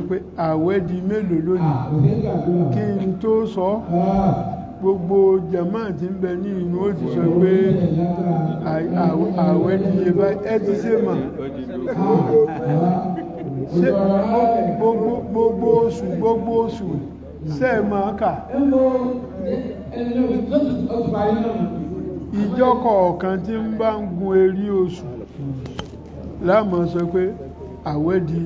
pé àwẹ̀ di mélòó lónìí kí n tó sọ gbogbo jàmáà tí ń bẹ ní inú ó ti sọ pé àwẹ̀ di iye báyìí ẹ ti ṣe mà ṣe gbogbo oṣù ṣe máa kà ìjọ kọ̀ọ̀kan tí ń bá ń gun erí oṣù láàmú sọ pé àwẹ̀ di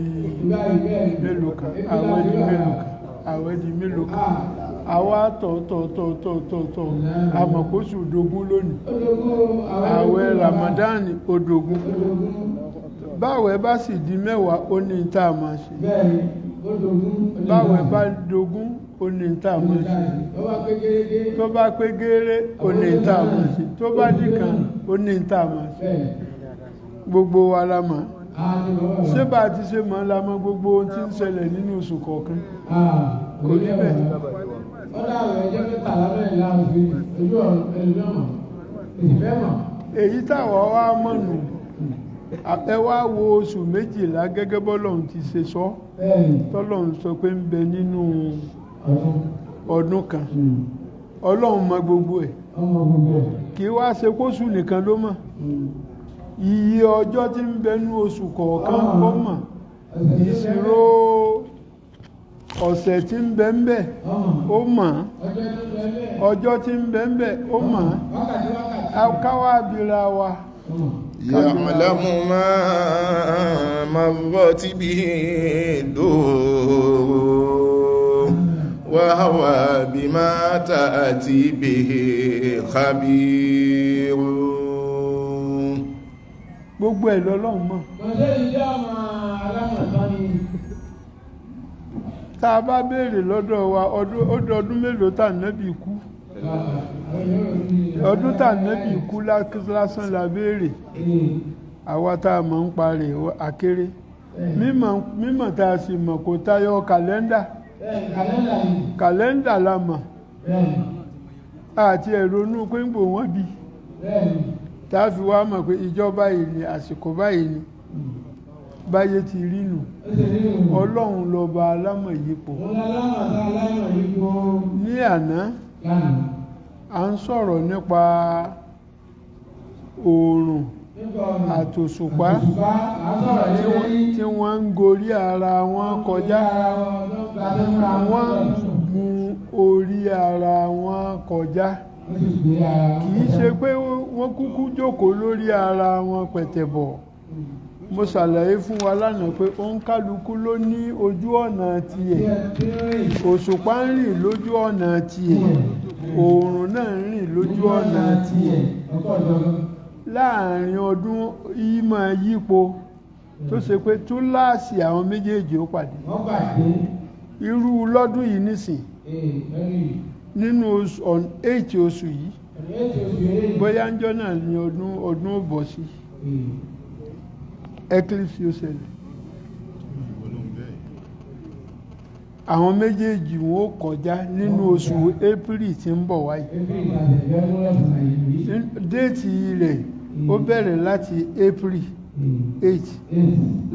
mélòó kan àwẹ̀ di mélòó kan àwẹ̀ di mélòó kan àwa tọ̀ àmọ̀kóṣù dogun lónìí àwẹ̀ Ramadan odogun báwẹ̀ bá sì di mẹ́wàá ó ní tá a máa ṣe báwẹ̀ bá dogun ó ní tá a máa ṣe tó bá pé géré ó ní tá a máa ṣe tó bá dì kan ó ní tá a máa ṣe gbogbo wa la mọ̀ ṣé bá a ti ṣe mọ̀ la mọ̀ gbogbo ohun tí ń ṣẹlẹ̀ nínú oṣù kọ̀ọ̀kan kò rí bẹ́ẹ̀. èyí táwa wá mọ̀ nù ẹ wá wo oṣù méjìlá gẹ́gẹ́ bọ́lọ́run ti ṣe sọ tọ́lọ́run sọ pé ń bẹ nínú ọdún kan ọlọ́run mọ̀ gbogbo ẹ̀ kì í wá ṣe kóṣù nìkan ló mọ̀ iye ọjọ́ tí ń bẹ nínú oṣù kọ̀ọ̀kan ó mọ̀ ìṣirò ọ̀sẹ̀ tí ń bẹ ń bẹ ó mọ̀ ọjọ́ tí ń bẹ ń bẹ ó mọ̀ káwá bira wa. يعلم ما مرت به الدور وهو بما تأتي به خبير. gbogbo ẹ̀ lọ́lọ́run mọ̀. tá a bá béèrè lọ́dọ̀ wa ọdún mélòó tá Ànábì kú ọdún tá Ànábì kú lásán la béèrè àwa tá a mọ̀ ń parẹ́ akéré mímọ̀ tá a sì mọ̀ kò tayọ kàlẹ́ndà la mọ̀ àti ẹ̀rọnú pé ń gbò wọ́n bí tá a fi wá mọ̀ pé ìjọba yìí ni àsìkò báyìí ni báyé ti rí nù ọlọ́run lọ́ba alámọ̀yípo ní àná à ń sọ̀rọ̀ nípa oòrùn àtòṣùpá tí wọ́n ń gorí ara wọn kọjá wọ́n ń gun orí ara wọn kọjá kìí ṣe pé wọ́n kúkú jókòó lórí ara wọn pẹ̀tẹ̀bọ̀ mo ṣàlàyé fún wa lánàá pé òǹkálukú ló ní ojú ọ̀nà tiẹ̀ òṣùpá ń rìn lójú ọ̀nà tiẹ̀ oòrùn náà ń rìn lójú ọ̀nà tiẹ̀ láàrin ọdún yìí máa yípo tó ṣe pé túláàsì àwọn méjèèjì ó pàdé irú lọ́dún yìí nísìn nínú 8 oṣù yìí bóyá ń jọ náà ní ọdún ó bọ̀ sí eclipse yóò ṣẹlẹ̀ àwọn méjèèjì wọn ó kọjá nínú oṣù April tí ń bọ̀ wáyé déètì rẹ̀ ó bẹ̀rẹ̀ láti April 8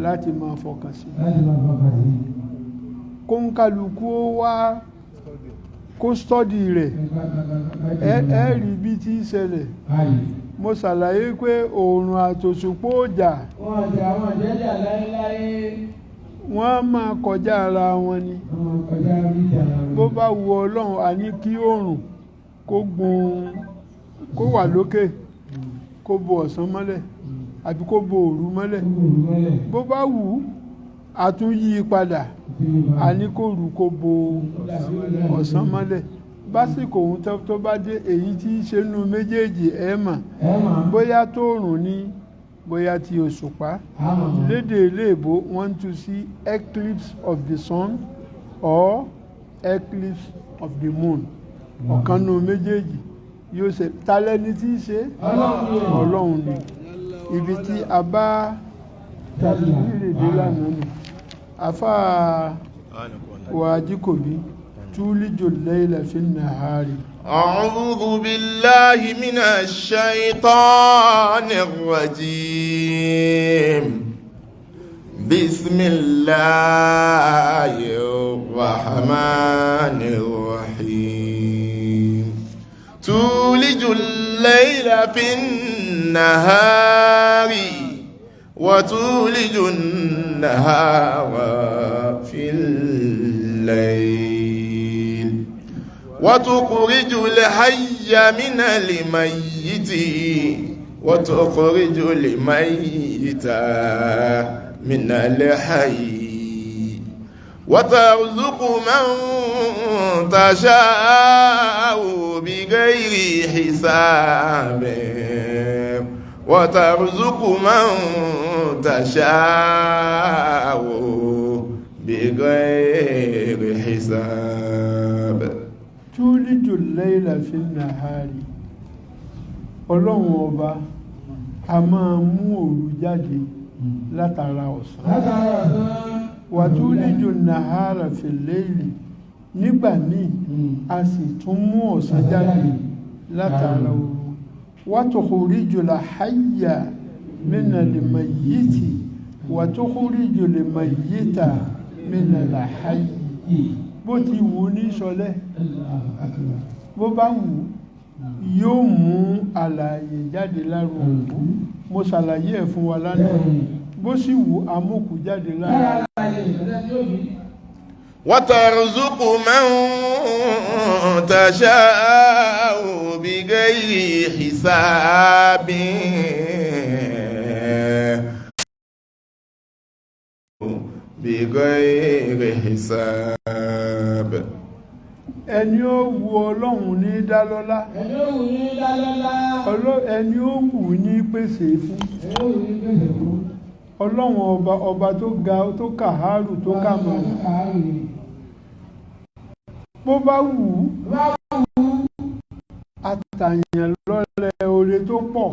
láti máa fọkàn sí kóńkálukú ó wá kó stọ́dì rẹ̀ ẹ rí bí tí ń ṣẹlẹ̀ mo ṣàlàyé pé oòrùn àtòṣùpá òjà wọ́n máa kọjá ara wọn ni bó bá wu Ọlọ́run a ní kí oòrùn kó wà lókè kó bo ọ̀sán mọ́lẹ̀ àbí kó bo òru mọ́lẹ̀ bó bá wù ú a tún yí padà a ní kó rù kó bo ọ̀sán mọ́lẹ̀ básìkò ohun tó bá dé èyí tí í ṣe nú méjèèjì ẹ mà bóyá tóòrùn ní bóyá ti òṣùpá lédè iléèbó wọ́n tún sí eclipse of the sun or eclipse of the moon ọ̀kan nú méjèèjì yóò ṣe talẹ́ni tí í ṣe Ọlọ́run ni ibi tí a bá tàbí ìrèdè lánàá nù afá wàjíkòbí تولج الليل في النهار أعوذ بالله من الشيطان الرجيم بسم الله الرحمن الرحيم تولج الليل في النهار وتولج النهار في الليل وتخرج الحي من الميت وتخرج الميت من الحي وترزق من تشاء بغير حساب وترزق من تشاء بغير حساب تولج الليل في النهار ọlọ́run ọba a máa mú òru jáde látara ọ̀sán wàtúlíjù nàhárà fil-layli nígbà míì a sì tún mú ọ̀sán jáde látara òru watukhrijul hayya minal mayyiti watukhrijul mayyita minal hayyi bó ti wù ní sọlẹ̀ bó bá wù yóò mú àlàyé jáde lára òkú mo ṣàlàyé ẹ̀ fún wa lánàá bó sì wù amókù jáde lára وترزق من تشاء بغير حساب بغير حساب ẹni ó wù ọlọ́run ní dálọ́lá ẹni ó wù ní pèsè fún ọlọ́run ọba tó ga tó kàhárù tó kàmọ́ bó bá wù àtàyàn lọ́lẹ̀ oore tó pọ̀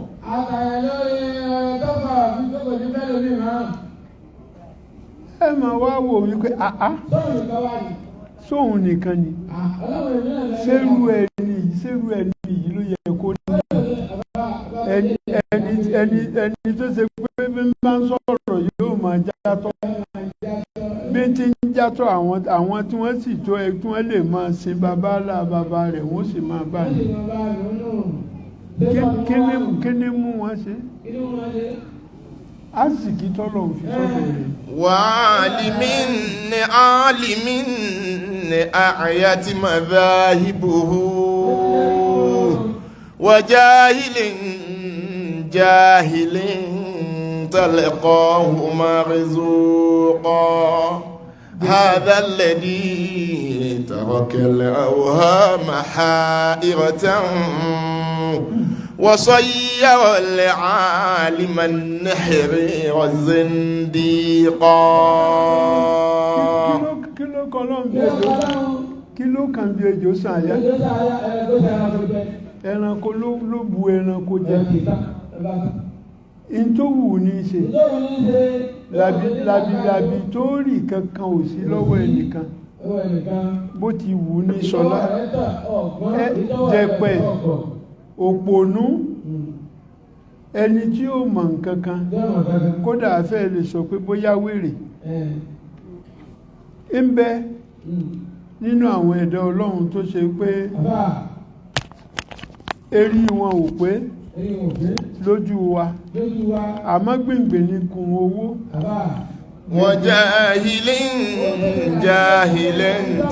ẹ máa wá wò wípé àá sóhun nìkan ni sẹ́rù ẹni yìí ló yẹ kó ní ẹni tó ṣe pé bí máa ń sọ̀rọ̀ yóò máa játọ́ bí tí ń játọ́ àwọn tí wọ́n sì tó ẹ tí wọ́n lè máa sin bàbá rẹ̀ wọ́n sì máa bá ní kí ni mú wọn ṣe azìkí tọ́lọ̀ fi sọ́dọ̀ rẹ̀ wàálìmín àyàtí madhahibuhu wàjáhìlín talqahu marzuqa hadha alladhi taraka al-awhama ha'iratan وصير العالم النحر والزنديقا kí ló kàn bí ejò sàyà ẹranko ló bu ẹranko jẹ in tó wù ní ṣe làbìlàbì tó rí kankan ò sí lọ́wọ́ ẹnìkan bó ti wù ní sọlá jẹpẹ òpònú ẹni tí ó mọ̀ nǹkankan kódà afẹ́ lè sọ pé bóyá wèrè ń bẹ nínú àwọn ẹ̀dá ọlọ́run tó ṣe pé erí wọn ò pé lójú wa àmọ́ gbìngbìn ní kun owó جاهل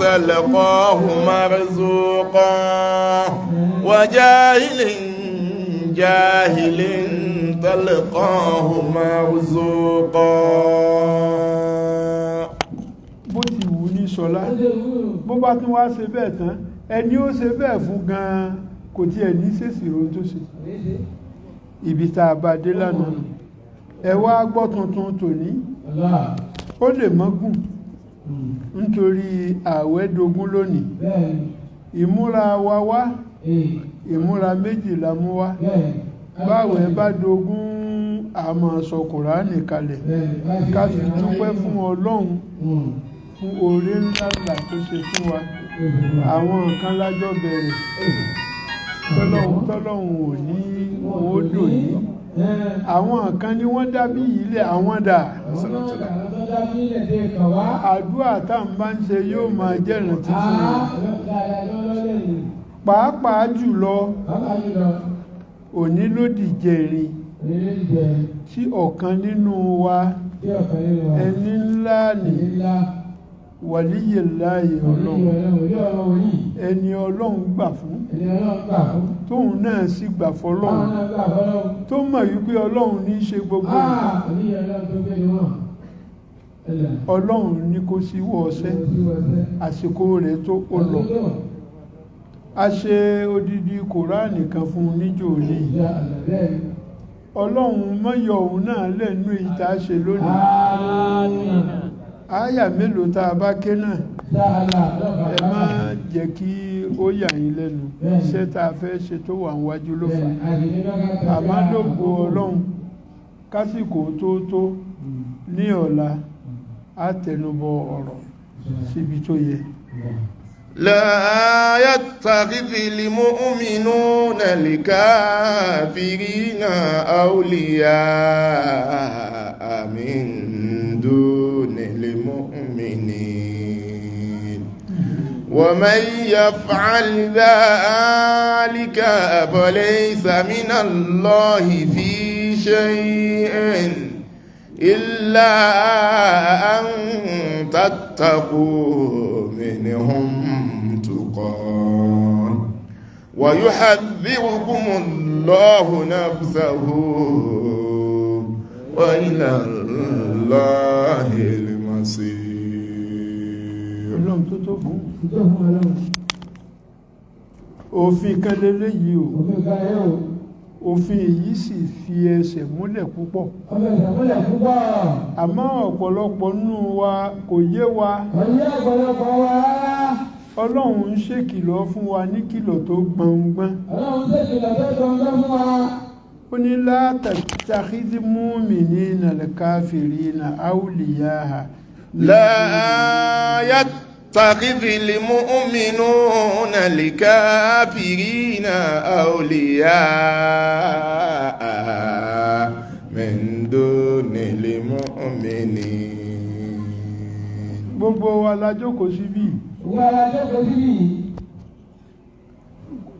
تلقاه مرزوقا وجاهل تلقاه مرزوقا bó ti wù ní sọlá bó bá tún wá ṣe bẹ́ẹ̀ tán ẹni ó ṣe bẹ́ẹ̀ fún gan-an kò tiẹ̀ ní ṣèṣirò tó ṣe ibi tá a bá dé lánàá ẹ wá gbọ́ tuntun tòní ó lè mọ́gùn nítorí ààwẹ̀ dógún lónìí ìmúra wa wá ìmúra méjìlá mú wá báwẹ̀ bá dógún àmọ́ sọ Kùránì kalẹ̀ ká fi dúpẹ́ fún Ọlọ́run fún oore ńlá tó ṣe fún wa àwọn nǹkan lájọ́ bẹ̀rẹ̀ tọ́lọ́run ò ní owó dò ní àwọn kan ni wọ́n dábí ilẹ̀ àwọn dà àdúrà tá ń bá ń ṣe yóò máa jẹ́ ìrántí fún wọn pàápàá jùlọ òní ló dìjẹrin tí ọ̀kan nínú wa ẹni ńlá ní wàlíyè láàyè ọlọ́run ẹni ọlọ́run gbà fún tóun náà sì gbà fọlọ́run tó mọ̀ wípé ọlọ́run ní í ṣe gbogbo ọlọ́run ní kó síwọ́ ọṣẹ́ àsìkò rẹ̀ tó ó lọ a ṣe odidi kòránì kan fún níjò ní ọlọ́run mọ́yọ̀ òun náà lẹ́nu ìta ṣe lónìí àyà mélòó tá a bá ké náà ẹ má jẹ́ kí ó yà yín lẹ́nu iṣẹ́ tá a fẹ́ ṣe tó wà níwájú ló fà àmádògbò ọlọ́run kásìkò tó ní ọ̀la á tẹnubọ ọ̀rọ̀ síbi tó yẹ. لا يتخذ المؤمنون الكافرين أولياء من دون المؤمنين ومن يفعل ذلك فليس من الله في شيء إلا أن تتقوا منهم تقى ويحذركم الله نفسه وإلى الله المصير. òfin kan lélẹ́yìí o òfin èyí sì fi ẹsẹ̀ múlẹ̀ púpọ̀ àmọ́ ọ̀pọ̀lọpọ̀ nínú wa kò yé wa ọlọ́run ń ṣèkìlọ̀ fún wa ní kìlọ̀ tó gbọ̀ngbọ̀n ó ní la tattakhidhu mu'minina al-kafirina awliya'a لا يتخذ المؤمنون الكافرين أولياء من دون المؤمنين. gbogbo wa la jókòó síbí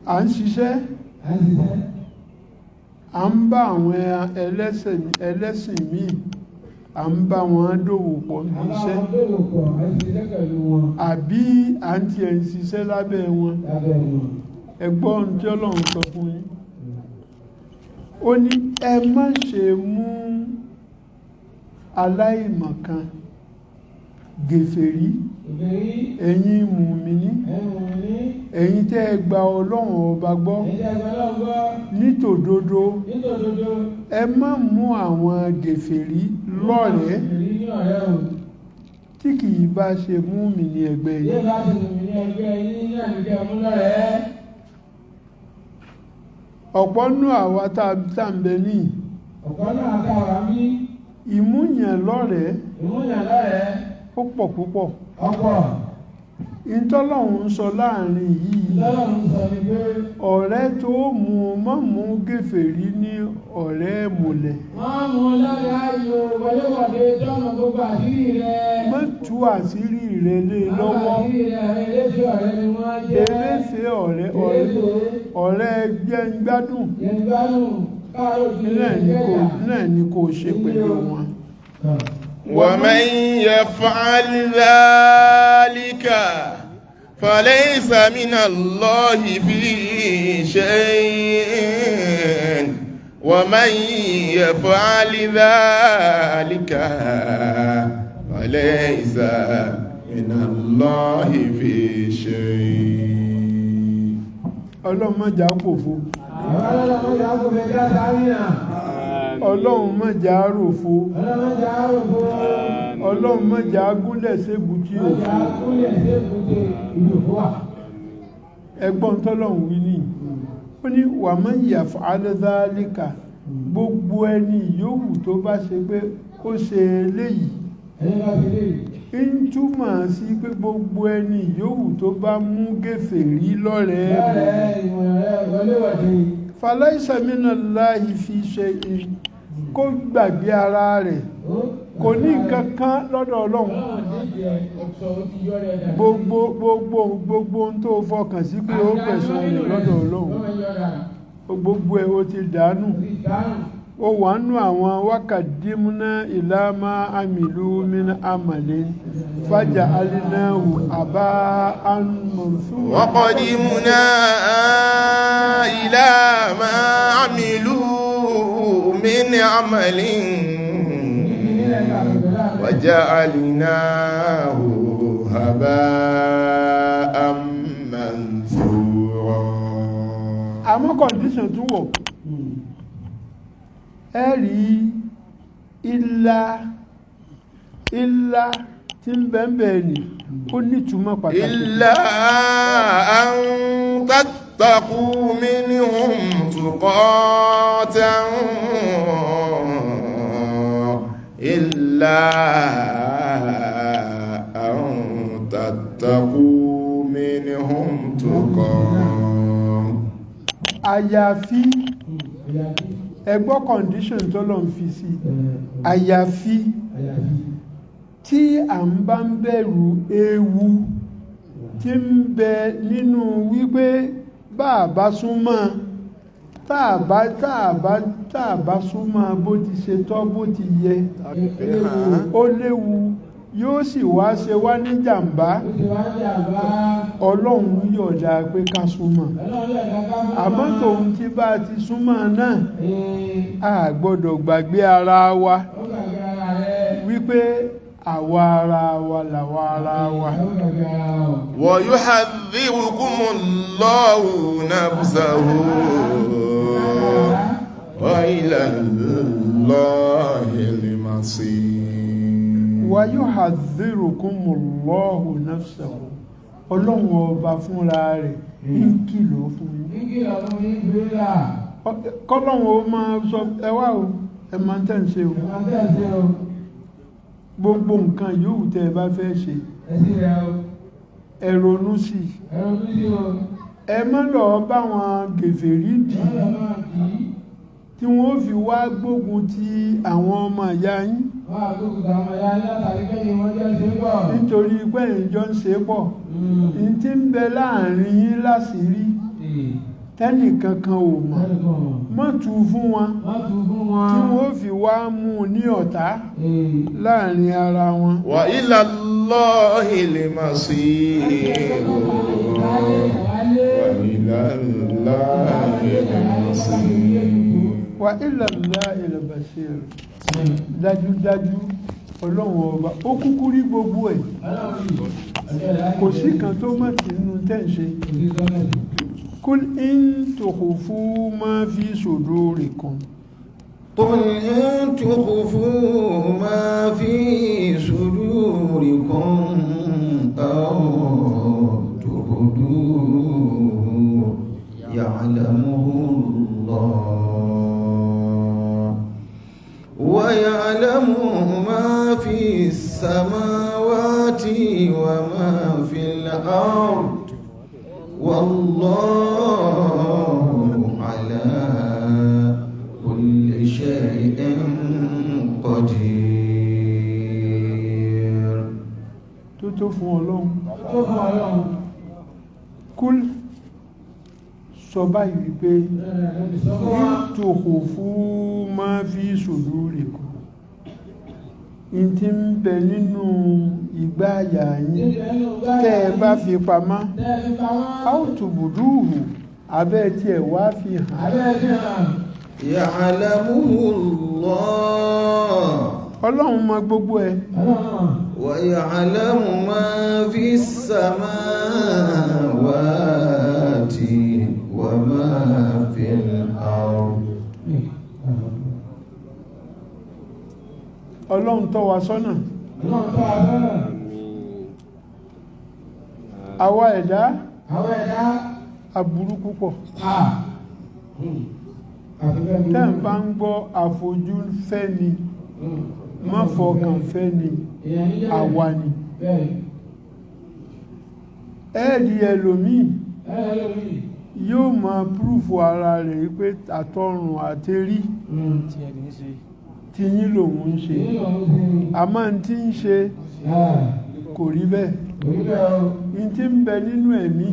à ń ṣiṣẹ́ à ń bá àwọn ẹlẹ́sìn míì à ń bá wọn dòwò pọ̀ ní iṣẹ́ àbí à ń tiẹ̀ ń ṣiṣẹ́ lábẹ́ wọn ẹgbọ́n tí ọlọ́run sọ fún yín ó ní ẹ má ṣe mú aláìmọ̀kan gèfèrí ẹ̀yin mùmíní ẹ̀yin tẹ́ ẹ gba ọlọ́run ọba gbọ́ nítòdodo ẹ má mú àwọn gèfèrí lọ́rẹ̀ẹ́ tí kì í bá ṣe mùmíní ẹgbẹ́ yìí. ọ̀pọ̀ nú àwa tá à ń bẹ ní ìmúyàn lọ́rẹ̀ẹ́ ó pọ̀ púpọ̀ ìtọ́lọ́hun ń sọ láàrin yìí ọ̀rẹ́ tó mú mọ́ mú gèfèrí ní ọ̀rẹ́ mọ̀lẹ̀ má tú àṣírí rẹ̀ lé lọ́wọ́ eréfẹ́ ọ̀rẹ́ gbẹ́ngbádùn náà ni kò ṣe pẹ̀lú wọn. ومن يفعل ذلك فليس من الله في شيء ومن يفعل ذلك فليس من الله في شيء. ọlọ́run má jà pòfo ọlọ́run má jà ròfo ọlọ́run má jà gúnlẹ̀ sébùtì òfo ẹgbọ́n tọ́lọ́run wí ní ó ní wà má yaf'al dhalika gbogbo ẹni yòówù tó bá ṣe pé ó ṣe eléyìí ń túmọ̀ sí pé gbogbo ẹni yòówù tó bá mú gèfèrí lọ́rẹ̀ẹ́ falaysa minallahi fi shay'in kó gbàgbé ara rẹ̀ kò ní nǹkan kan lọ́dọ̀ Ọlọ́run gbogbo ohun tó fọkàn sí pé ó pẹ̀sán rẹ̀ lọ́dọ̀ Ọlọ́run gbogbo ẹ̀ ó ti dànù ó wà nù àwọn wákàdímúná ìlàmà àmìlú min amalin faja'alnahu aba'an mansura waqadimna ila ma amilu min amalin waja'alnahu haba'an mansura. àmọ́ condition tún wọ̀ ẹ̀rí ilá tí ń bẹ̀ẹ̀bẹ̀ ni ó nítumọ̀ pàtàkì illa an tattaqu minhum tuqatan illa an tattaqu minhum tuqatan. àyàfi ẹgbọ́ condition tó lọ ń fi sí àyàfi tí à ń bá ń bẹ̀rù ewu tí ń bẹ nínú wípé bàbá súnmọ́ tàbá súnmọ́ bó ti ṣe tọ́ bó ti yẹ ó léwu yóò sì wá ṣe wá ní jàmbá Ọlọ́run yọ̀ọ̀dá pé ká súnmọ́ àmọ́ tòun tí bá ti súnmọ́ náà a gbọ́dọ̀ gbàgbé ara wa wípé àwa ara wa làwa ara wa. wa yuhadhdhirukumullahu nafsahu wa ilallahil masir. wa yuhadhdhirukumullahu nafsahu Ọlọ́run ọba fúnra rẹ̀ ń kìlọ̀ fún yín kọ́lọ́run ó máa sọ ẹwà o ẹ máa tẹ́ ń ṣe o gbogbo nǹkan yóò tẹ́ ẹ bá fẹ́ ṣe ẹ ronú sí ẹ má lọ bá wọn gèfèrí dì tí wọ́n fi wá gbógun ti àwọn ọmọ ìyá yín nítorí pé ìjọ ń ṣe pọ̀ ní tí ń bẹ láàrin yín láṣìírí tẹ́nì kankan ò mọ̀ tú fún wọn tí wọ́n fi wá mú ní ọ̀tá láàrin ara wọn. wa ilallahil masir. wa ilallahil masir. wa ilallahil masir. dájúdájú Ọlọ́run ọba ó kúkú rí gbogbo ẹ̀ kò sí kan tó mọ̀ tí nínú tẹ́ ń ṣe. قل إن تخفوا ما في صدوركم قل إن تخفوا ما في صدوركم أو تبدوه يعلمه الله ويعلم ما في السماوات وما في الأرض والله على كل شيء قدير. tó fún Ọlọ́run kúl sọ báyìí wípé ìtòkò fún máa fi sudurikum in ti ń bẹ nínú ìgbà àyà yín tẹ́ ẹ bá fi pamọ́ áùtùbùdúhù abẹ́ tí ẹ wá fi hàn ya'lamuhu Allah. Ọlọ́run mọ gbogbo ẹ̀. wa ya'lamu ma fi samawati wa ma fil ard. Ọlọ́run tọ́ wa sọ́nà. Àwa ẹ̀dá aburú púpọ̀. Tẹ́ ń bá ń gbọ́ àfojú fẹ́ ni má fọkàn fẹ́ ni àwa ni. Ẹ̀ẹ́dì ẹlòmíì yóò máa púrúfù ara rẹ̀ wípé àtọrùn àtẹrí tí yín lòun ń ṣe àmọ́ n tí ń ṣe kò rí bẹ́ẹ̀ n tí ń bẹ nínú ẹ̀mí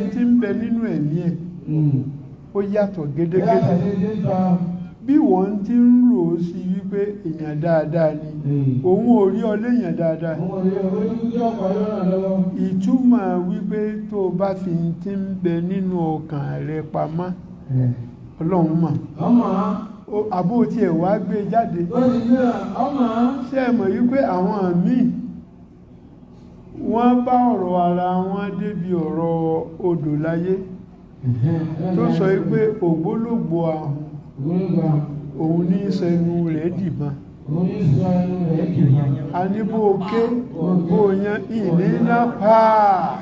n tí ń bẹ nínú ẹ̀mí ẹ̀ ó yàtọ̀ gédégédé bí wọ́n ti ń rò ó sí wípé èèyàn dáadáa ni òun ò rí ọ léèyàn dáadáa ìtumọ̀ wípé tó o bá fi ti ń bẹ nínú ọkàn rẹ pamọ́ ọlọ́run mọ̀ àbó tiẹ̀ wá gbé jáde ṣé ẹ mọ̀ wípé àwọn míì wọ́n bá ọ̀rọ̀ ara wọn débi ọ̀rọ̀ odò láyé tó sọ wípé ògbólógbò àhùn òun ní sẹnu rẹ̀ dìbọn a ní bó ké bó yan ìní ńlá pàá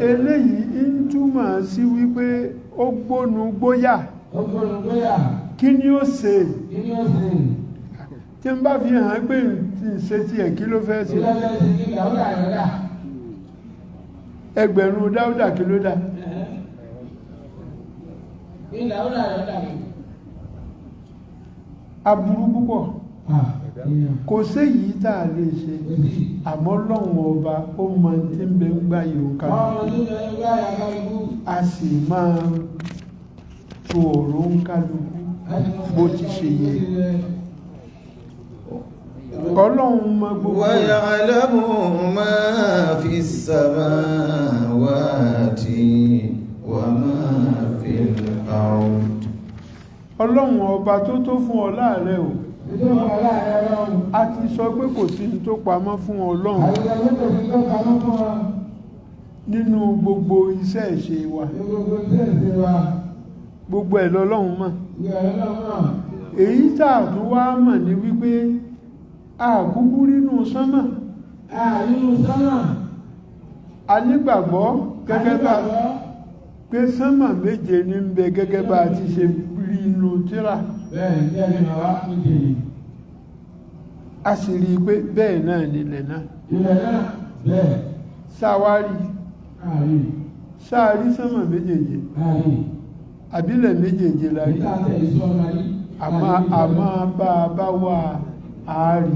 eléyìí ń túmọ̀ sí wípé ó gbónú gbóyà kí ni ó ṣe tí ń bá fi hàn pé ṣe tí ẹ̀ kí ló fẹ́ ṣe ẹgbẹ̀rún dáúdà kí ló dá aburú púpọ̀ kò séyìí tá a lè ṣe àmọ́ lọ́wọ́ ọba ó mọ tí ń bẹ ń gbá yòó ká a sì máa tó ọ̀rọ̀ ń kálukú bó ti ṣe yẹ ọlọ́run mọ gbogbo wa ya'lamu ma fi samawati wa ma fil ard. ọlọ́run ọba tó tó fún ọ láàrẹ o a ti sọ pé kò sí ní tó pamọ́ fún ọlọ́run nínú gbogbo iṣẹ́ ìṣe wa gbogbo ẹ̀ lọ́lọ́run mọ̀ èyí tá a tún wá mọ̀ ní wípé àkúkú nínú sánmà a nígbàgbọ́ gẹ́gẹ́ bá pé sánmà méje ní ń bẹ gẹ́gẹ́ bá ti ṣe rí inú tírà a sì rí i pé bẹ́ẹ̀ náà nílẹ̀ náà sáwárí sáàrí sánmà méjèèjì àbílẹ̀ méjèèjì la rí àmọ́ bá a bá wà àárí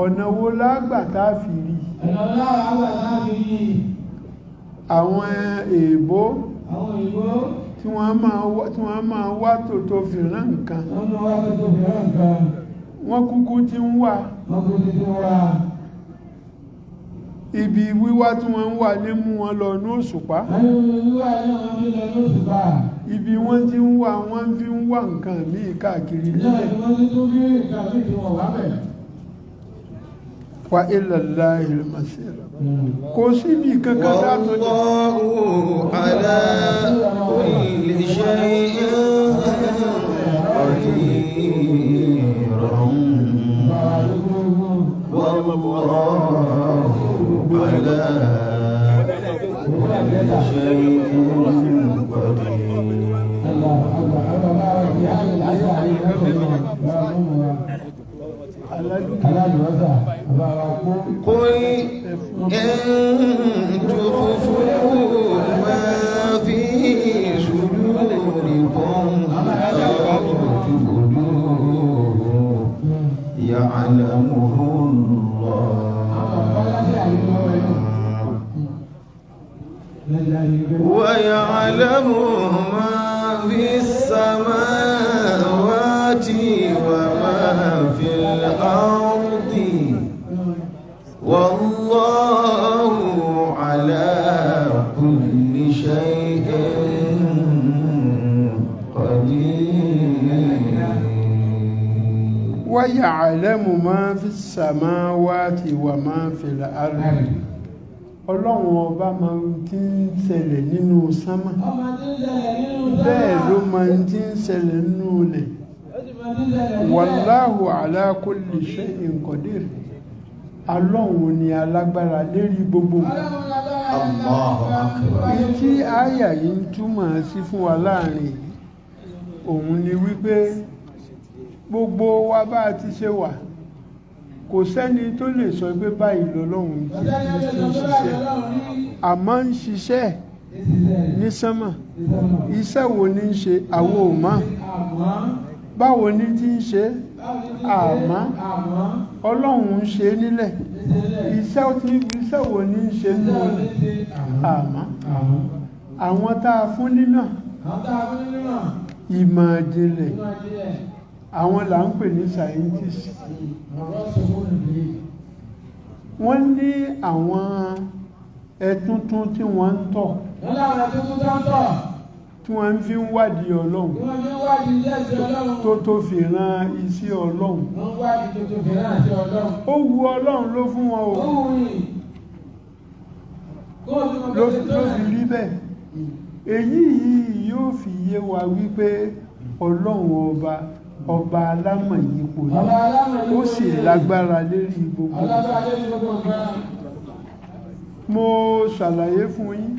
ọ̀nà wo lágbàtà fi rí àwọn èèbó tí wọ́n máa wá tòótọ́ fìràn nǹkan wọ́n kúkú ti ń wà ibi wíwá tí wọ́n ń wà ní mú wọn lọ ní òṣùpá ibi wọ́n ti ń wà wọ́n fi ń wà nǹkan míì káàkiri nílẹ̀ wa ila Allahil masir kò síbi kankan dátọ́ jẹ́ wallahu ala kulli shay'in qadirun wallahu ala kulli shay'in قل إن تخفوا ما في صدوركم أو تبدوه يعلمه الله ويعلم ما في السماوات وما في الأرض والله على كل شيء قدير ويعلم ما في السماوات وما في الأرض ọlọ́run ọba máa ń tí ń ṣẹlẹ̀ nínú sánmà bẹ́ẹ̀ ló máa ń tí ń ṣẹlẹ̀ nínú ilẹ̀ wallahu ala kulli shay'in qadir ọlọ́run ni alágbára lérí gbogbo Allahu akbar. tí àyà yìí ń túmọ̀ sí fún wa láàrin òun ni wípé gbogbo wa bá ti ṣe wà kò sẹ́ni tó lè sọ pé báyìí lọ́lọ́run ti ń ṣiṣẹ́ àmọ́ ń ṣiṣẹ́ ní sánmà iṣẹ́ wo ni ń ṣe àwo ò mọ̀ báwo ni ti ń ṣe àmọ́ ọlọ́run ń ṣe nílẹ̀ iṣẹ́ wo ni ń ṣe nínú àmọ́ àwọn tá a fún nínà ìmọ̀ ìjìnlẹ̀ àwọn là ń pè ní scientist wọ́n ní àwọn ẹ̀túntún tí wọ́n ń tọ̀ tí wọ́n fi ń wádìí ọlọ́run tó fi ran iṣẹ́ ọlọ́run ó wu ọlọ́run ló fún wọn o ló fi rí bẹ́ẹ̀ èyí yìí yóò fi yé wa wípé ọlọ́run ọba alámọ̀yípo ni ó sì lágbára lérí gbogbo mo ṣàlàyé fún yín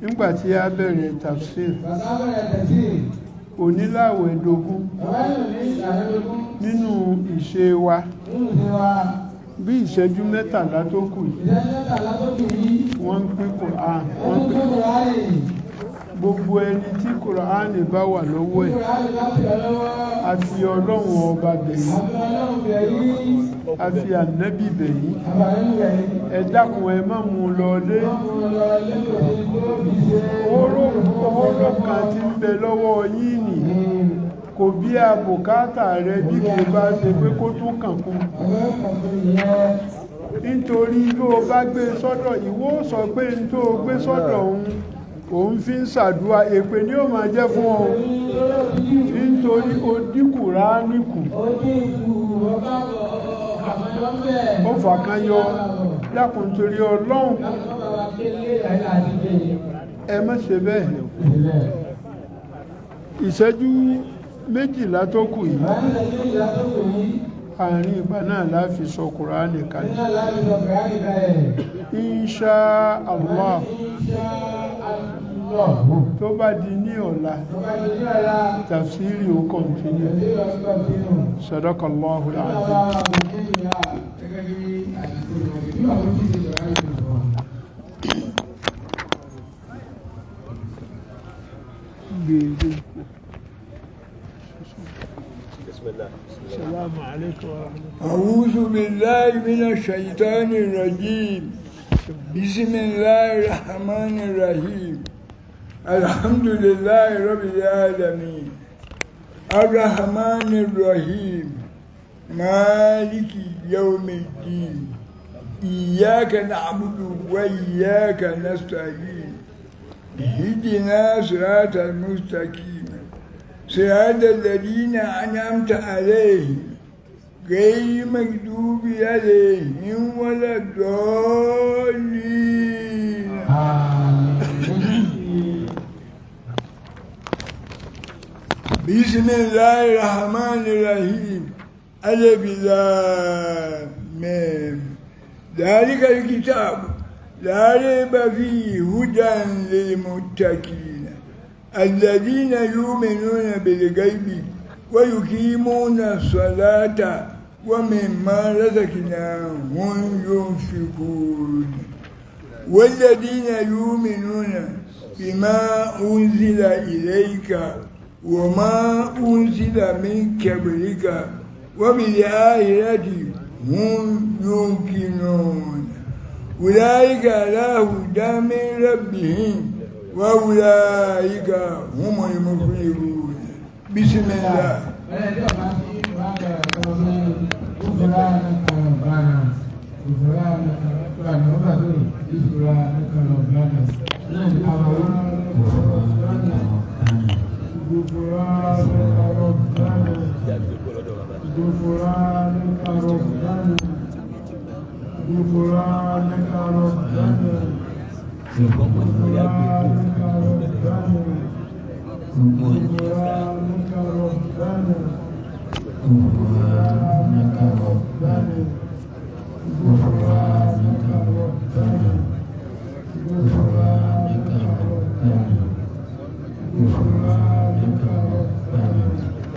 nígbàtí a bẹ̀rẹ̀ tafsir oníláwẹ̀ dógún nínú ìṣe wa bí ìṣẹ́jú mẹ́tàlá tó kù wọ́n ń pín Qur'an gbogbo ẹni tí Qur'an bá wà lọ́wọ́ ẹ̀ àfi ọlọ́run ọba bẹ̀yìn àfi ànábì bẹ̀yìn ẹ dákun ẹ má mú lọlé owó kan tí ń bẹ lọ́wọ́ yín nì kò bí àbùkátà rẹ bí kì í bá ṣe pé kó tún kàn kún nítorí ló bá gbé sọ́dọ̀ ìwọ sọ pé n tó gbé sọ́dọ̀ òun fi ń ṣàdúrà èpè ni ó máa jẹ́ fún ọ nítorí ó dínkù ráníkù ó fàkan yọ dákun torí ọlọ́run ẹ má ṣe bẹ́ẹ̀ ìṣẹ́jú méjìlá tó kù yìí àárín ìgbà náà láfi sọ Kùránì kalẹ̀ insha Allah tó bá di ní ọ̀la tafsiri ó kọ̀ntínú Sadaqallahu al-azim. السلام عليكم ورحمة الله. أعوذ بالله من الشيطان الرجيم. بسم الله الرحمن الرحيم. الحمد لله رب العالمين الرحمن الرحيم مالك يوم الدين إياك نعبد وإياك نستعين اهدنا صراط المستقيم صراط الذين أنعمت عليهم غير المغضوب عليهم ولا الضالين. بسم الله الرحمن الرحيم. ألف لام ميم. ذلك الكتاب لا ريب فيه هدى للمتقين الذين يؤمنون بالغيب ويقيمون الصلاة ومما رزقناهم ينفقون والذين يؤمنون بما أنزل إليك وما أنزل من قبلك وبالآخرة هم يوقنون أولئك على هدى من ربهم وأولئك هم المفلحون. بسم الله. غفرانك ربنا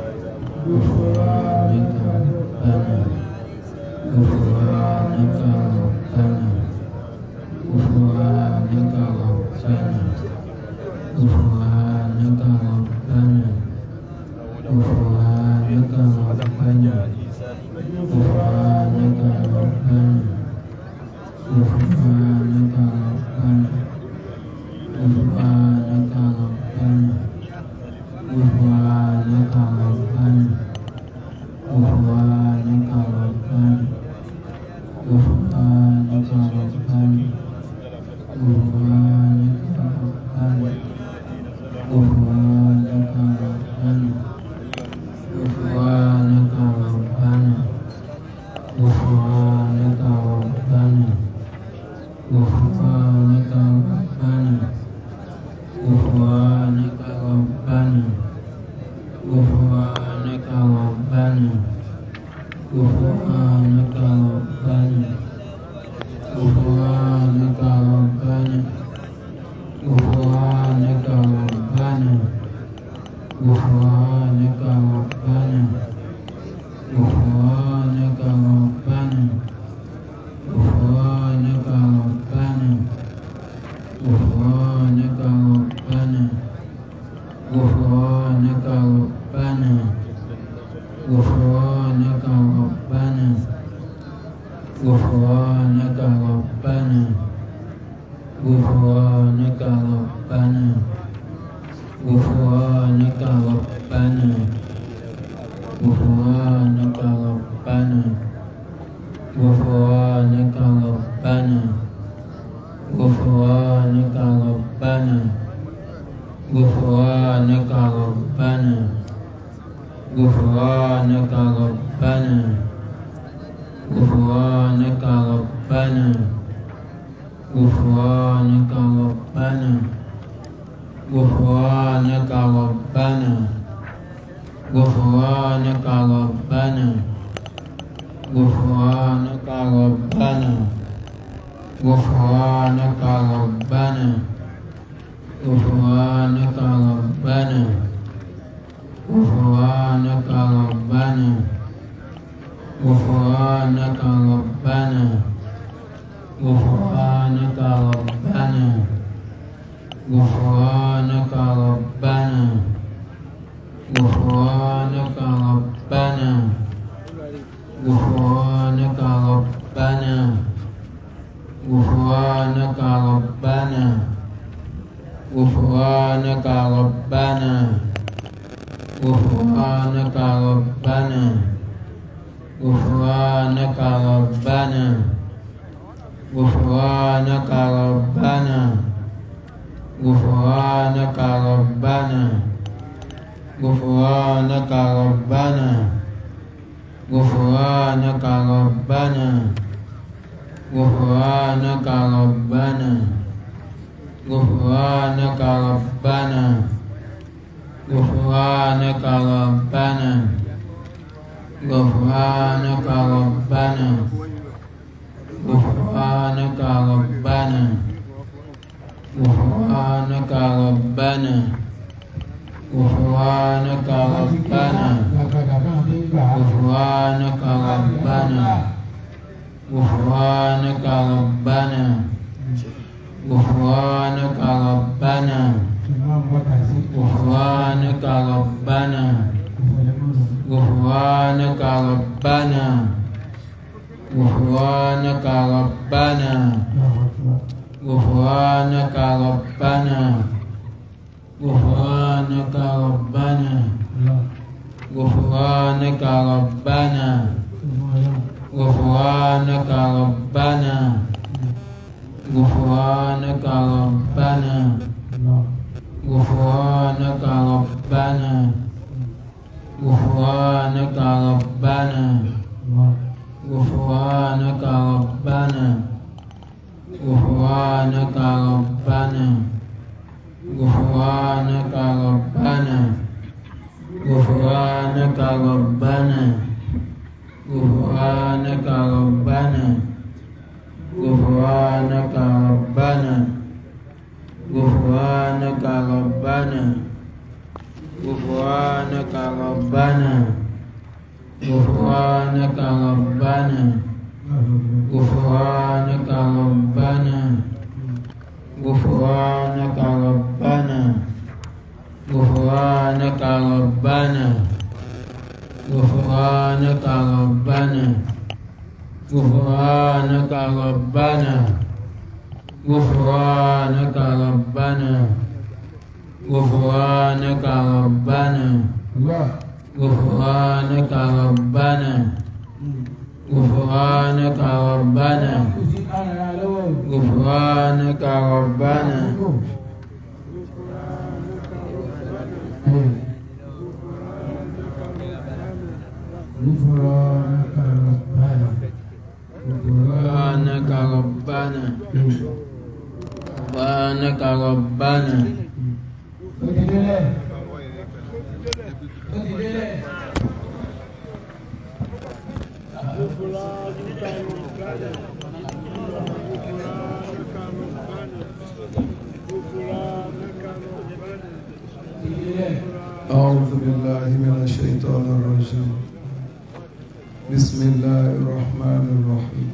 غفرانك ربنا غفرانك ربنا غفرانك ربنا غفرانك ربنا غفرانك ربنا غفرانك ربنا غفرانك ربنا غفرانك ربنا غفرانك ربنا غفرانك ربنا غفرانك ربنا غفرانك ربنا غفرانك ربنا أعوذ بالله من الشيطان الرجيم. بسم الله الرحمن الرحيم.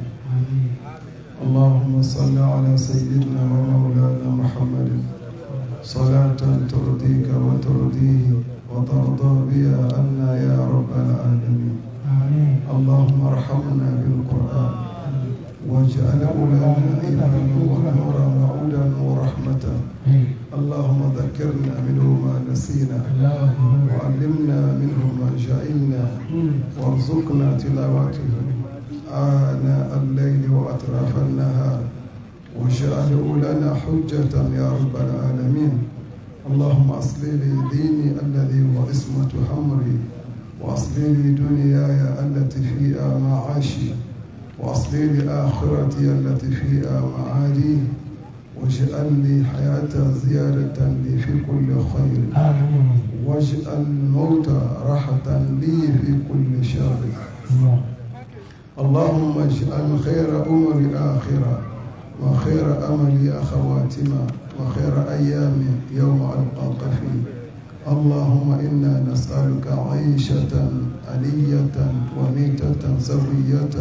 اللهم صل على سيدنا ومولانا محمد صلاة ترضيك وترضيه وترضى بها عنا يا رب العالمين. اللهم ارحمنا بالقرآن واجعله لنا إيمانا ونورا وهدى ورحمة. اللهم ذكرنا منه ما نسينا وعلمنا منه ما جهلنا وارزقنا تلاوته آناء الليل وأطراف النهار واجعله لنا حجة يا رب العالمين. اللهم أصلح لي ديني الذي هو عصمة أمري وأصلح لي دنياي التي فيها معاشي وأصلح لي آخرتي التي فيها معادي واجعل لي حياة زيادة لي في كل خير واجعل الموت راحة لي في كل شر. اللهم اجعل خير أمري آخرة وخير أملي خواتمة وخير أيامي يوم ألقاك فيه. اللهم إنا نسألك عيشة ألية وميتة سوية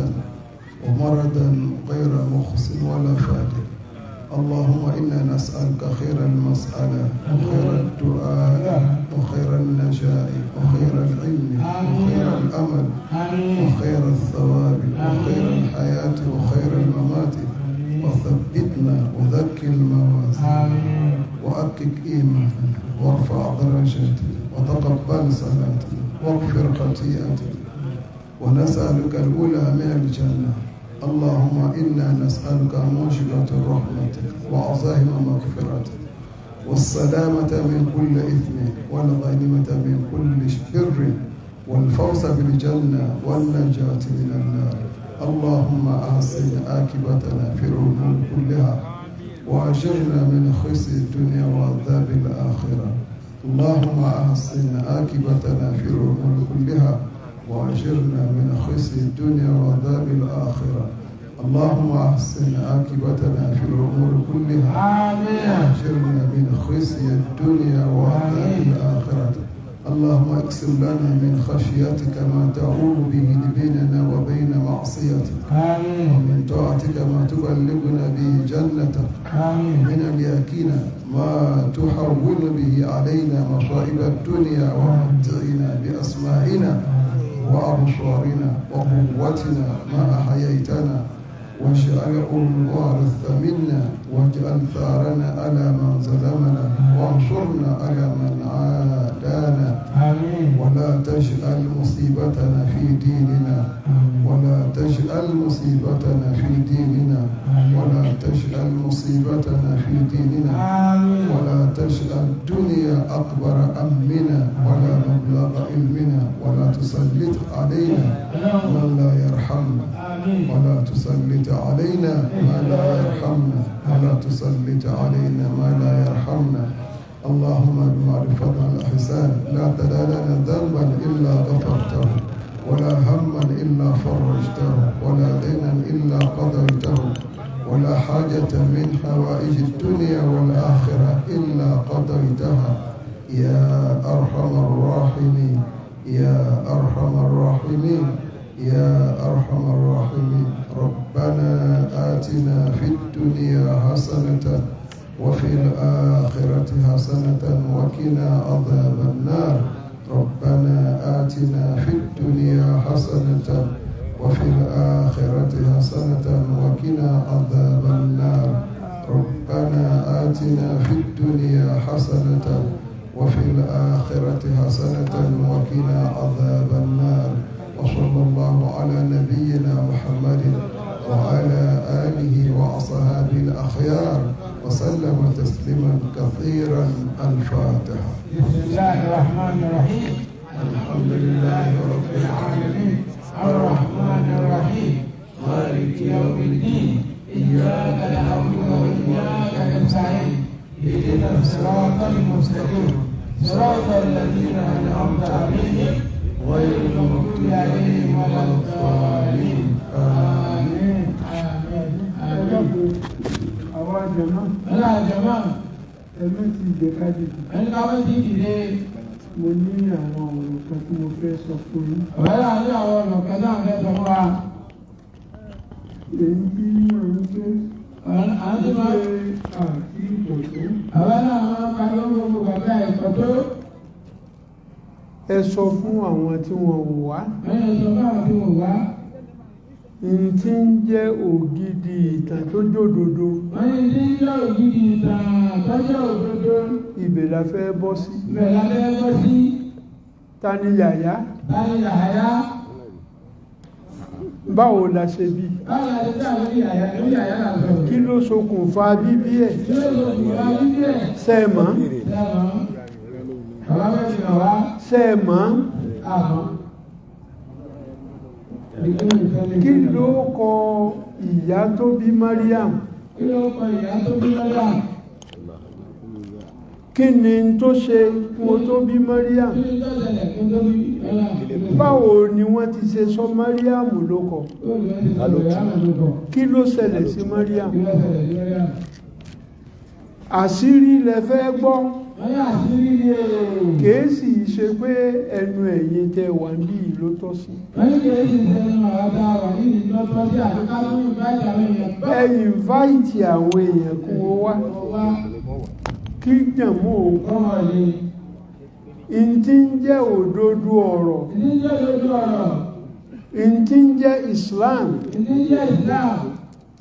ومرضا غير مخص ولا فادر. اللهم إنا نسألك خير المسألة وخير الدعاء وخير النجاة وخير العلم وخير الأمل وخير الثواب وخير الحياة وخير الممات. وثبتنا وذكر الموازين وأكك إيمانا وارفع درجاتنا وتقبل صلاتنا واغفر خطيئتنا ونسألك الأولى من الجنة. اللهم إنا نسألك موجبات رحمتك وعزائم مغفرتك والسلامة من كل إثم والغنيمة من كل بر والفوز بالجنة والنجاة من النار. اللهم أحسن عاقبتنا في الأمور كلها وأجرنا من خزي الدنيا وعذاب الآخرة. اللهم أحسن عاقبتنا في الأمور كلها وأجرنا من خزي الدنيا وعذاب الآخرة. اللهم أحسن عاقبتنا في الأمور كلها وأجرنا من خزي الدنيا وعذاب الآخرة. اللهم اقسم لنا من خشيتك ما تعول به بيننا وبين معصيتك ومن طاعتك ما تبلغنا به جنتك ومن اليقين ما تحول به علينا مصائب الدنيا ومتعنا بأسمائنا وأبصارنا وقوتنا ما أحييتنا واجعله الوارث منا واجعل ثارنا على من ظلمنا وانصرنا على من عادانا ولا تجعل مصيبتنا في ديننا ولا تجعل مصيبتنا في ديننا ولا تجعل مصيبتنا في ديننا ولا تجعل الدنيا أكبر همنا ولا مبلغ علمنا ولا تسلط علينا من لا يرحمنا ولا تسلط علينا ما لا يرحمنا ولا تسلط علينا ما لا يرحمنا. اللهم بمعرفة الإحسان لا تدع لنا ذنبا إلا غفرته ولا هما إلا فرجته ولا دينا إلا قضيته ولا حاجة من حوائج الدنيا والآخرة إلا قضيتها يا أرحم الراحمين يا أرحم الراحمين وفي الآخرة حسنة وقنا عذاب النار ربنا آتنا في الدنيا حسنة وفي الآخرة حسنة وقنا عذاب النار ربنا آتنا في الدنيا حسنة وفي الآخرة حسنة وقنا عذاب النار وصلى الله على نبينا محمد وعلى آله وأصحابه الأخيار وسلم تسليما كثيرا الفاتحة. بسم الله الرحمن الرحيم. الحمد لله رب العالمين الرحمن الرحيم مالك يوم الدين إياك نعبد وإياك نستعين اهدنا الصراط المستقيم صراط الذين أنعمت عليهم غير المغضوب عليهم ولا الضالين آمين آمين. àwa jẹ̀mọ́ أنا جماعة ẹ̀mí ti ìgbékájì أنا كمان تيجي mo ní àwọn ọ̀rọ̀ kan tí mo fẹ́ sọ fún yín. ولا أنا أول كذا أنا سمعها èyí bí òun pé أنا ṣe ما àti ìpòtó أنا ما كانوا يقولوا كذا يقولوا ẹ sọ fún àwọn tí wọn ò wá أنا سمعها في مبا ní tí ń jẹ́ ògidì ìtàn tó jòdodo wọ́n ní tí yóò gidi ìtàn tọ́jọ́ òdodo ibẹ̀ la fẹ́ bọ́ sí. bẹ̀rẹ̀ lábẹ́ bọ́ sí ta ni yàyà báyìí yàyà báwo la ṣe bí báyìí láti tí àwọn yàyà lórí yàyà là sọ̀rọ̀ kí ló ṣokùnfà bíbí ẹ̀ tí ó lọ sí wa bíbí ẹ̀ sẹ́ẹ̀mọ́ sẹ́wọ̀n bàbá mẹ́rin náà wá sẹ́ẹ̀mọ́ àmọ́ kí ló kọ ìyá tó bí Mariam kí ló kọ ìyá tó bí lọ́dà kí ni tó ṣe kó tó bí Mariam kí ni tó ṣẹlẹ̀ kí tó bí lọ́dà báwo ni wọ́n ti ṣe sọ Mariam ló kọ kí ló ṣẹlẹ̀ sí Mariam àṣírí lẹ fẹ́ gbọ́ kìí sì ṣe pé ẹnu ẹ̀yin tẹ wà ní ìlú tọ́ sí ẹ invite àwọn èèyàn kún ó wá kí jẹ̀mú òkú ìntí ń jẹ́ òdodo ọ̀rọ̀ ìntí ń jẹ́ Islam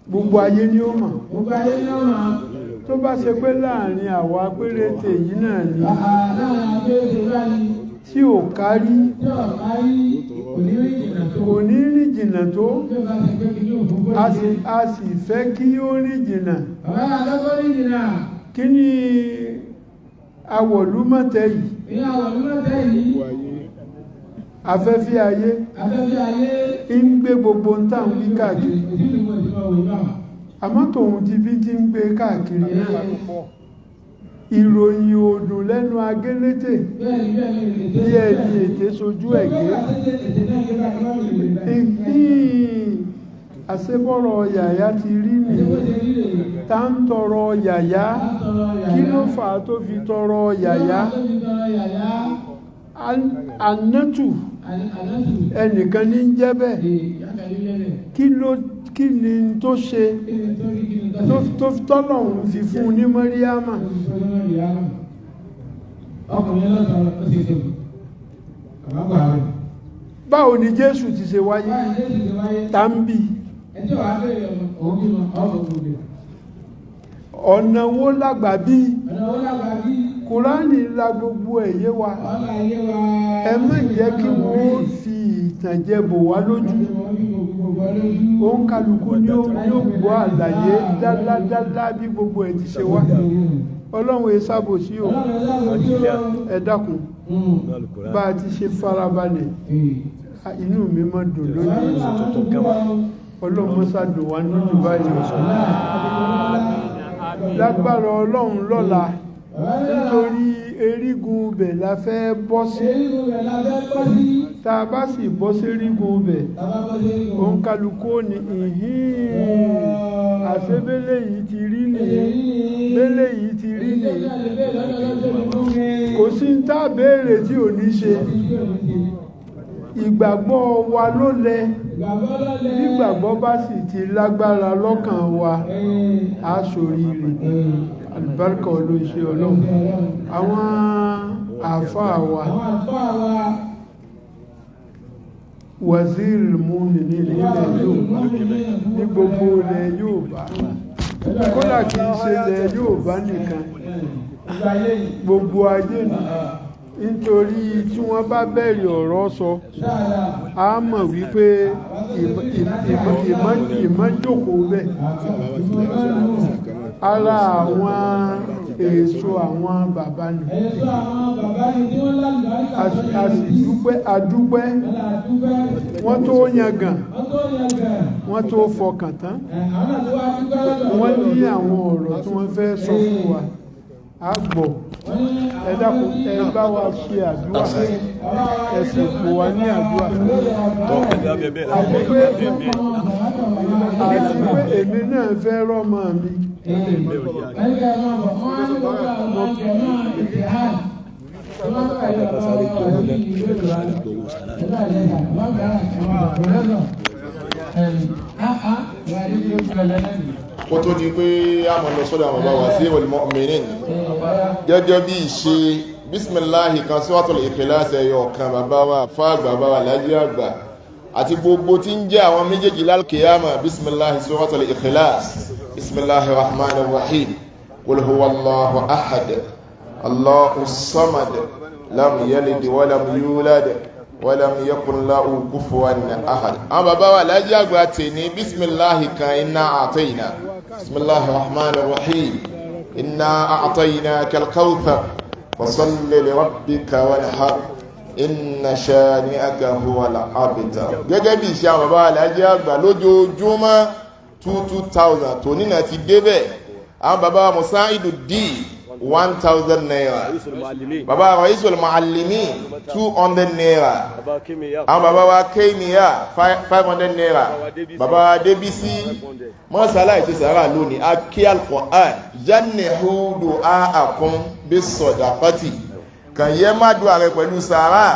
gbogbo ayé ni ó mọ̀ tó bá ṣe pé láàrin àwa péréte yìí náà ni tí ò kárí kò ní rí jìnnà tó a sì fẹ́ kí ó rí jìnnà kí ni awọ̀lúmọ̀tẹ́ yìí afẹ́fẹ́ ayé ń gbé gbogbo ń tàn wí káàkiri àmọ́ tòun ti bí tí ń gbé káàkiri náà ìròyìn òdùn lẹ́nu agélétè bí ẹni ètè sojú ẹ̀gẹ́ àṣebọ́rọ̀ yàyà ti rí nì tá ń tọrọ yàyà kí ló fà á tó fi tọrọ yàyà anátù ẹnìkan ní jẹ́ bẹ́ẹ̀ kí ni tó ṣe tó tọ́lọ̀hún fi fún ní Màríàmà báwo ni Jésù ti ṣe wáyé tá ń bí ọ̀nà wo lágbà bí Kùránì la gbogbo ẹ̀yẹ wa ẹ má jẹ́ kí wọ́n fi ìtànjẹ bò wá lójú òun kálukú ní ó gbọ́ àlàyé dáadáa bí gbogbo ẹ̀ ti ṣe wá Ọlọ́run èsàbò sí o ẹ dákun bá a ti ṣe farabalẹ̀ inú mi máa dùn lónìí Ọlọ́run mọ́sá dùn wá nínú báyìí lágbára Ọlọ́run lọ́la nítorí erigun bẹ̀ la fẹ́ bọ́ sí tá a bá sì bọ́ sí erigun bẹ̀ òun kálukú ní àṣebélé yìí ti rí nìyí bélé yìí ti rí nìyí kò sí ń tá béèrè tí ò ní ṣe ìgbàgbọ́ wa ló lẹ nígbàgbọ́ bá sì ti lágbára lọ́kàn wa á ṣoríire àlùbáríkà olóṣè ọlọ́run àwọn àáfàá wa waziri mùmínì nílẹ̀ Yorùbá ní gbogbo ilẹ̀ Yorùbá kódà kì í ṣe ilẹ̀ Yorùbá nìkan gbogbo ayé ni nítorí tí wọ́n bá bẹ̀rẹ̀ ọ̀rọ̀ sọ a mọ̀ wípé ìmọ̀jókòó bẹ́ẹ̀ ara àwọn èso àwọn bàbá ni a sì dúpẹ́ wọ́n tó yangàn wọ́n tó fọkàn tán wọ́n ní àwọn ọ̀rọ̀ tí wọ́n fẹ́ sọ fún wa a gbọ́ ẹ dákun ẹ bá wa ṣe àdúrà ẹ sì kó wa ní àdúrà àti pé èmi náà fẹ́ rọ́mọ mi. Kó tó di pé a mọ̀ lọ sọ́dọ̀ àwọn bàbá wa sí wal mu'minin gẹ́gẹ́ bí ìṣe bísmìláhì kan Suratul Ikhlas ẹyọ kan bàbá wa fáàgbà bàbá wa lájí àgbà àti gbogbo tí ń jẹ́ àwọn méjèèjì lálkìyàmà bísmìláhì Suratul Ikhlas bismillahir rahmanir rahim qul huwallahu ahad Allahu samad lam yalid wa lam yulad wa lam yakun lahu kufuwan ahad. Àwọn bàbá wa lájí àgbà tè ní bísmìláhì kan inna a'tayna bismillahir rahmanir rahim inna a'taynaka al-kawthar fasalli li rabbika wanhar inna shani'aka huwal abtar. Gẹ́gẹ́ bí iṣẹ́ àwọn bàbá wa lájí àgbà lójoojúmọ́ 2000 tó nínà ti débẹ̀. Àwọn bàbá wa Musaiduddin 1000 naira, bàbá wa Raisul Muallimin 200 naira, àwọn bàbá wa Kéèmíyà 500 naira, bàbá wa Débísí mọ́sálà ìṣẹ́sàrà lónìí akí al-Qur'an jannihu du'aakum bis-sadaqati kàn yẹ má dùn ààrẹ pẹ̀lú sàárà.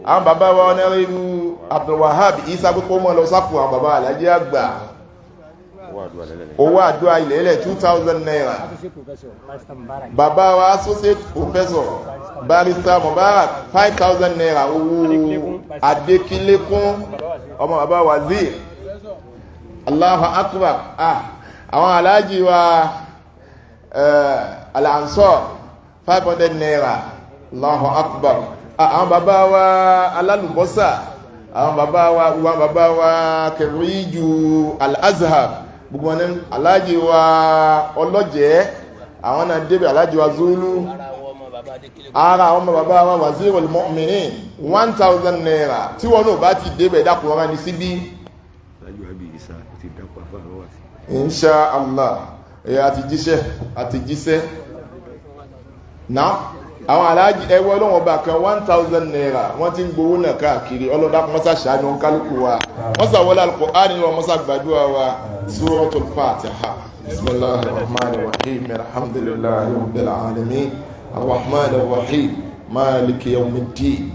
Àwọn bàbá wa Honorable Abdul Wahab Isa pípọ́ mọ́ lọ sápò àwọn bàbá Alhaji àgbà owó àdúrà ilẹ̀ ilẹ̀ 2000 naira. Bàbá wa associate professor barrister Mubarak 5000 naira owó Adékílékún ọmọ bàbá wazir. Allahu akbar. Àwọn aláàjì wa Al-Ansar 500 naira. Allahu akbar. Àwọn bàbá wa alálùbọ́sà, àwọn bàbá wa Kẹrìíjù Al-Azhar, gbogbo wọn ní aláàjì wa ọlọ́jẹ́ àwọn náà débẹ̀, aláàjì wa Zulu, ara àwọn ọmọ bàbá wa Wazirul Mu'minin 1000 naira. Tí wọn náà bá ti débẹ̀ dákùn ọ̀rá ní síbí insha Allah àti jíṣẹ́ náà. Àwọn aláàjì ẹwọ́ ọlọ́wọ́ bá kan 1000 naira wọ́n ti ń gbowó náà káàkiri. Ọlọ́dá mọ́sá ṣàánú kálukú wa, mọ́sá wọlé al-Qur'an wa, mọ́sá gbàdúrà wa. Suratul Fatiha. Bismillahir rahmanir rahim alhamdulillahi rabbil alamin arrahmanir rahim maliki yawmiddin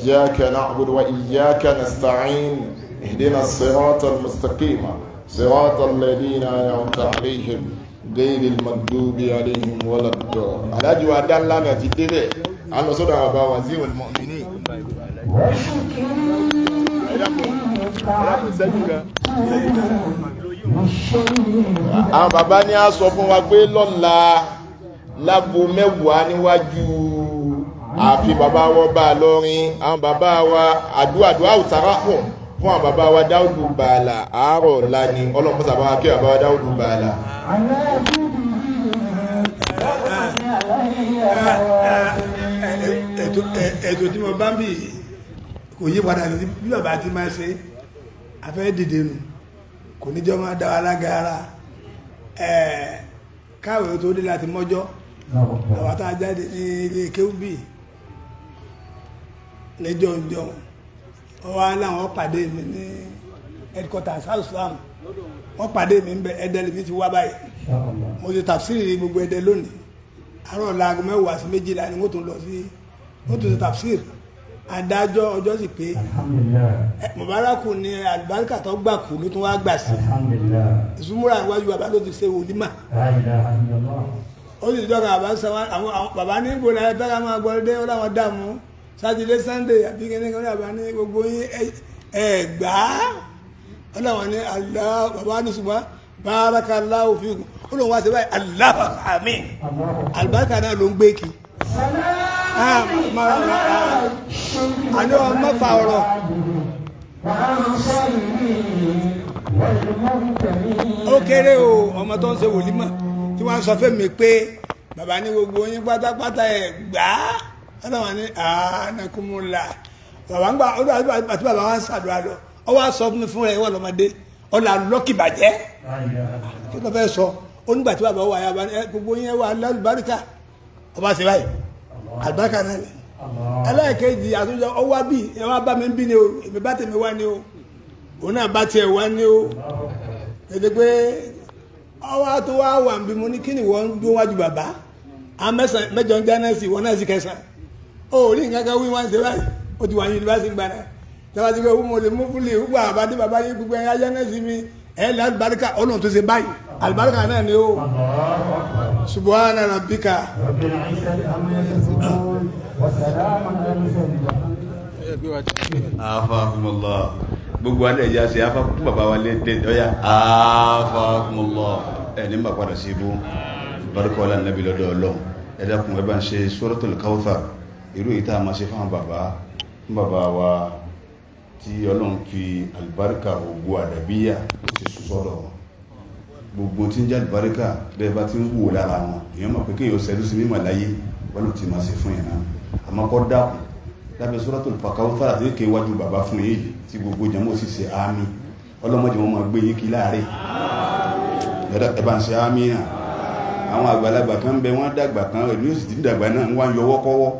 iyyaka na'budu wa iyyaka nasta'in ihdinas siratal mustaqim siratal ladina an'amta alayhim gẹ́gẹ́ magdubi alayhim waladdallin. Aláàjì wa dá ńlá náà ti débẹ̀. A lọ sọ́dọ̀ àwọn bàbá Wazirul Mu'minin. Àwọn bàbá ní a sọ fún wa pé lọ́la lágbo 10 níwájú ààfin bàbá wọ́n bá lọ́rin. Àwọn bàbá wa àdúrà òtàrà pọ̀ fún àwọn bàbá wa Dáúdù Bààlà àárọ̀ ọ̀la ni. Ọlọ́pọ̀ bá wa kí bàbá wa Dáúdù Bààlà. Ètò tí mo bá ń bì kò yí padà ní bí bàbá ti máa ṣe afẹ́ dìde nù, kò ní jọ máa dá wa lágara. Káwé tó dé láti mọ́jọ́ àwọn tá a jáde ní ilé kéwúbì lẹ́jọ́ ìjọ wọ́n wá láwọn pàdé mi ní headquarters Islam, wọ́n pàdé mi ń bẹ Ẹdẹ lèmi ti wá báyìí. Mo ti tafsiri gbogbo Ẹdẹ lónìí, àárọ̀ láago 10 sí 12 ni wọ́n tún lọ sí wọ́n tún ti tafsiri adájọ́ ọjọ́ sì pé mubaraku ni alibarika tó gbà kú ló tún wá gbà sí ìsúmúra iwájú bàbá ló ti ṣe wòlímà ó sì dọ́ka bàbá sọ àwọn bàbá ní ìbò láyé fẹ́ ká máa gbọ́ dé ó láwọn dààmú sátidé sunday àbí kíní kan bàbá ní gbogbo yín ẹgbà ó láwọn ní Allah bàbá ní ṣùgbọ́n barakallahu fikum ó lóun wá sí báyìí Allahu àmín alibarika náà ló ń gbé kí àní ọmọ fa ọ̀rọ̀ ó kéré o ọmọ tó ń ṣe wòlímọ̀ tí wọ́n sọ fẹ́mi pé bàbá ní gbogbo yín pátápátá ẹ̀ gbà á ọlọ́wọ́n ní àánàkúmúlà bàbá ń gbà ó dọ̀ àti bàbá wa ń ṣàdúrà lọ ọ wá sọ fún mi fún rẹ̀ wọ́n lọ́mọdé ọ̀là lọ́kì bàjẹ́ kí ló fẹ́ sọ ó nígbà tí bàbá wà yà bá gbogbo yín wà lálùbáríkà ọba ṣe báyìí àlùbáríkà náà lẹ ẹlẹ́ẹ̀kejì àtúnjọ ọwọ́ bí ẹ wá bá mi bí ni o èmi bá tèmi wá ni o òun náà bá tiẹ̀ wá ni o èdè pé ọwọ́ tó wá wà bí mo ní kí ni wọ́n ń gbé wájú bàbá àwọn mẹ́jọ ń dáná sí wọn náà sì kẹsàn ó rí nǹkan kan wí wá ń ṣe báyìí ó ti wà ní yunifásitì gbà náà tọ́wọ́ ti gbé owó mo lè mú fúlẹ̀ gbogbo àbádé bàbá yín gbogbo ẹ̀yà ayé náà sí mi ẹ̀ lẹ́ àlùbáríkà ọlọ́run tó ṣe báyìí àlùbáríkà náà ni ó subhana rabbika afakumullah gbogbo alẹ́ ìyá ṣe afákún bàbá wa lé ọ̀yà afakumullah ẹni máa padà sí ibú barikọ́lá nàbí lọ́dọ̀ ọlọ́run ẹ̀dàkùn ẹbá ń ṣe suratul Kawthar irú èyí tá a máa ṣe fáwọn bàbá wa tí ọlọ́run fi albarka ògbó àdàbíyà ó ti sọ́dọ̀ wọn gbogbo tí ń jẹ́ albarka bẹ́ẹ̀ bá ti ń wò lára wọn èèyàn mọ̀ pé kéèyàn ṣẹ́dú sí mímọ̀ láyé wọ́n ti máa ṣe fún yẹn náà àmọ́ kọ́ dákun lábẹ́ suratul Kawthar àti kéè wájú bàbá fún yìí tí gbogbo jẹ́mọ́ sì ṣe àmì ọlọ́mọdé wọn máa gbé yín kí láàárẹ̀ ẹ̀bá ń ṣe àmì náà àwọn àgbàlagbà kan bẹ wọ́n dàgbà kan ẹ̀lú yóò sì ti dàgbà náà wọ́n yọwọ́ kọ́wọ́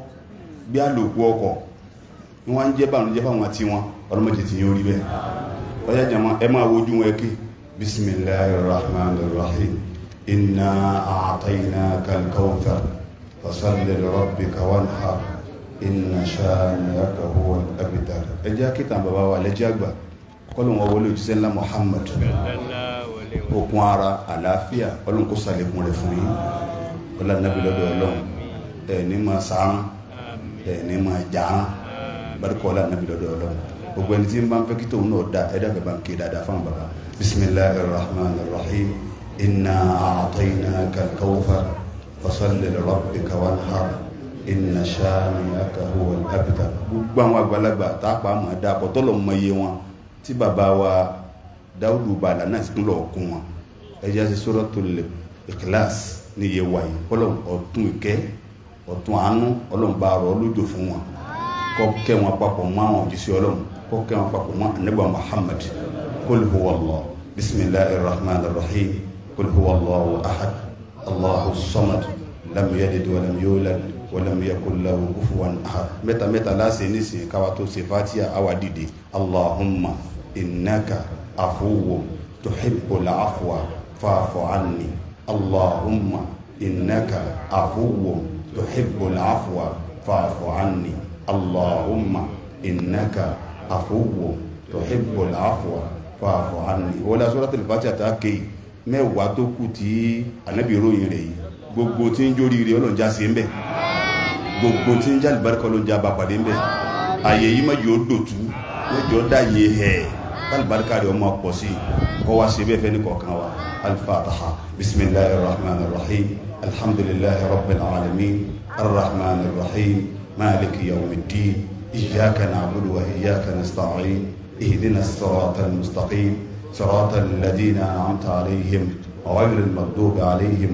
bí àlòkù ọkọ̀ wọ́n ń jẹ́ bànújẹ́ fáwọn tí wọn ọlọ́mọdé ti yóò rí bẹ́ẹ̀ ọjá jàmọ́ ẹ máa wojú wọn kí bismillahirrahmanirrahim inna a'tainakal kawthar fasalli li rabbika wanhar inna shani'aka huwal abtar ẹjá kíta bàbá wa lẹ́jẹ́ àgbà kọ́lùn wọn wọlé òjíṣẹ́ ńlá Muhammad okun ara àlàáfíà ọlọ́run kó sàlékún rẹ̀ fún yín ọlá nàbí lọ́dọ̀ ọlọ́run ẹni máa sàárán ẹni máa jàárán barikọ́ ọlá nàbí lọ́dọ̀ ọlọ́run gbogbo ẹni tí ń bá ń fẹ́ kí tóun náà dá ẹ̀dá fẹ́ bá ń ké dáadáa fáwọn bàbá bismillahirrahmanirrahim inna a'tainakal kawthar fasalli li rabbika wanhar inna shani'aka huwal abtar gbogbo àwọn àgbàlagbà tápà máa dá akọ tọ́lọ̀ mọ iye wọn tí bàbá wa Dáúdù bàlá náà sì tún lọ kún wọn ẹjá sí Suratul Ikhlas ní iye wáyé kọ́lọ̀ ọ̀tún ìkẹ́ ọ̀tún àánú ọlọ́run bá rọ lójò fún wọn kọ́ kẹ́ wọn papọ̀ mọ́ àwọn òjíṣẹ́ ọlọ́run kọ́ kẹ́ wọn papọ̀ mọ́ ànábì Muhammad qul huwallahu bismillahirrahmanirrahim qul huwallahu ahad Allahu samad lam yalid wa lam yulad wa lam yakul lahu kufuwan ahad mẹ́ta láṣẹ nísìnyí káwa tó ṣe Fatiha àwa dìde Allahumma innaka afuwwun tuhibbul afwa fa'fu anni Allahumma innaka afuwwun tuhibbul afwa fa'fu anni Allahumma innaka afuwwun tuhibbul afwa fa'fu anni wala suratul Fatiha ta ke mẹ́wàá tó kù tí Ànábì ròyìn rẹ̀ yìí gbogbo tí ń jórí rẹ̀ ọlọ́njà sí ń bẹ̀ gbogbo tí ń jáde bárẹ́kọ́ ọlọ́njà bá pàdé ń bẹ̀ àyè yìí má yóò dòtú mẹ́jọ dáyé ẹ̀ kálíbáríkà rẹ̀ ọmọ pọ̀ sí kọ́ wá sí bẹ́ẹ̀ fẹ́ ní kọ̀ọ̀kan wa al-Fatiha bismillahirrahmanirrahim alhamdulillahi rabbil alamin arrahmanirrahim maliki yawmiddin iyyaka na'budu wa iyyaka nasta'in ihdinas siratal mustaqim siratal ladina an'amta alayhim ghayril maghdubi alayhim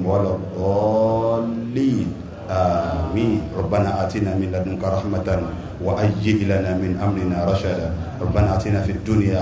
waladdallin آمين ربنا آتنا من لدنك رحمة وهيئ لنا من أمرنا رشدا ربنا آتنا في الدنيا